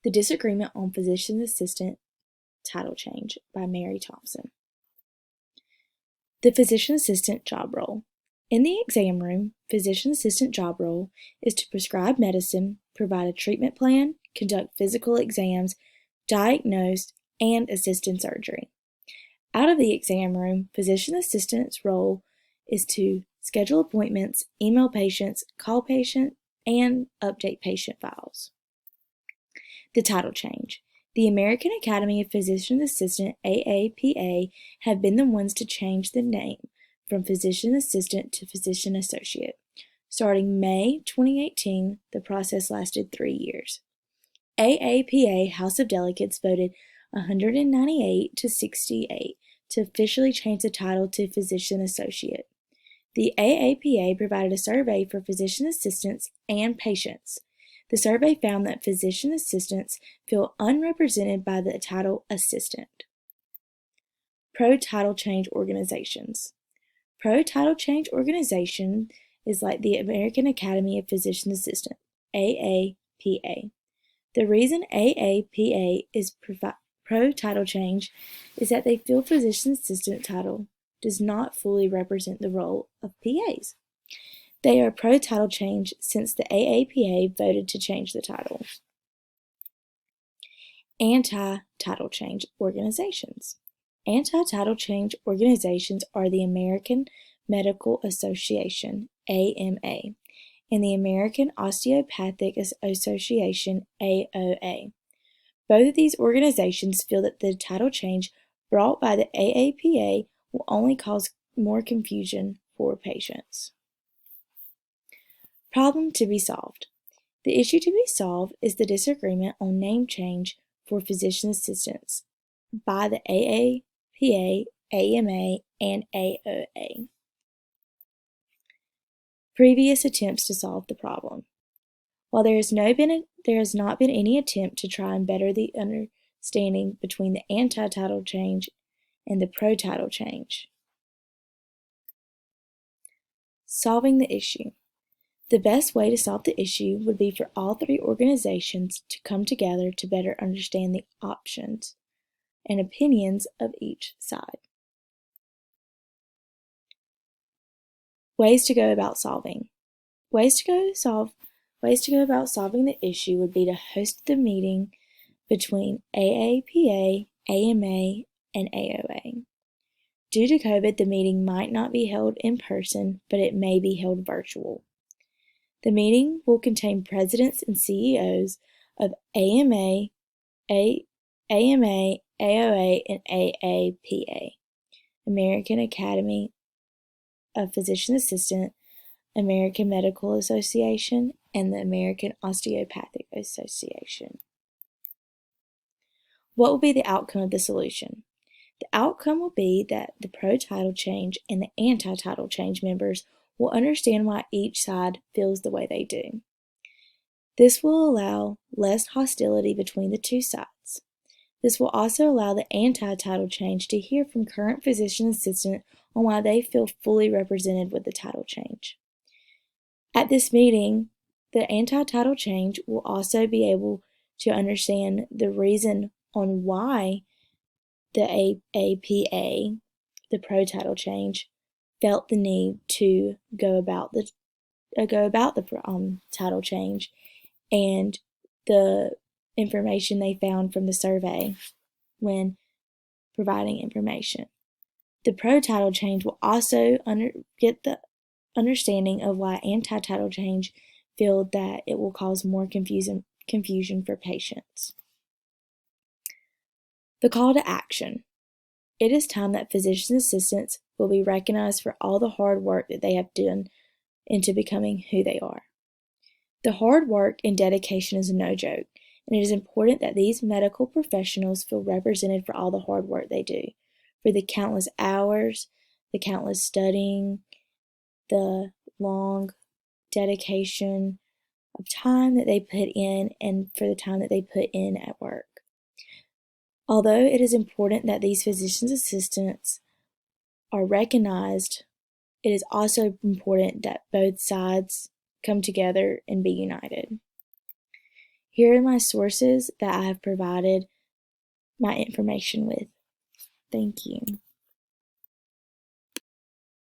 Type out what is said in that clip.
The Disagreement on Physician Assistant Title Change by Mary Thompson. The Physician Assistant Job Role. In the exam room, physician assistant job role is to prescribe medicine, provide a treatment plan, conduct physical exams, diagnose, and assist in surgery. Out of the exam room, physician assistant's role is to schedule appointments, email patients, call patients, and update patient files. The title change. The American Academy of Physician Assistant, AAPA, have been the ones to change the name from physician assistant to physician associate. Starting May 2018, the process lasted 3 years. AAPA House of Delegates voted 198 to 68 to officially change the title to physician associate. The AAPA provided a survey for physician assistants and patients. The survey found that physician assistants feel unrepresented by the title assistant. Pro-title change organizations. Pro-title change organization is like the American Academy of Physician Assistants, AAPA. The reason AAPA is pro-title change is that they feel physician assistant title does not fully represent the role of PAs. They are pro-title change since the AAPA voted to change the title. Anti-title change organizations. Anti-title change organizations are the American Medical Association, AMA, and the American Osteopathic Association, AOA. Both of these organizations feel that the title change brought by the AAPA will only cause more confusion for patients. Problem to be solved. The issue to be solved is the disagreement on name change for physician assistants by the AAPA, AMA, and AOA. Previous attempts to solve the problem. While there has not been any attempt to try and better the understanding between the anti-title change and the pro-title change. Solving the issue. The best way to solve the issue would be for all three organizations to come together to better understand the options and opinions of each side. Ways to go about solving. Ways to go about solving the issue would be to host the meeting between AAPA, AMA, and AOA. Due to COVID, the meeting might not be held in person, but it may be held virtual. The meeting will contain presidents and CEOs of AMA, AOA, and AAPA, American Academy of Physician Assistant, American Medical Association, and the American Osteopathic Association. What will be the outcome of the solution? The outcome will be that the pro-title change and the anti-title change members will understand why each side feels the way they do. This will allow less hostility between the two sides. This will also allow the anti-title change to hear from current physician assistants on why they feel fully represented with the title change. At this meeting, the anti-title change will also be able to understand the reason on why the AAPA, the pro-title change, felt the need to go about the title change and the information they found from the survey when providing information. The pro-title change will also get the understanding of why anti-title change feel that it will cause more confusion for patients. The call to action. It is time that physician assistants will be recognized for all the hard work that they have done into becoming who they are. The hard work and dedication is no joke, and it is important that these medical professionals feel represented for all the hard work they do, for the countless hours, the countless studying, the long dedication of time that they put in, and for the time that they put in at work. Although it is important that these physician assistants are recognized, it is also important that both sides come together and be united. Here are my sources that I have provided my information with. Thank you.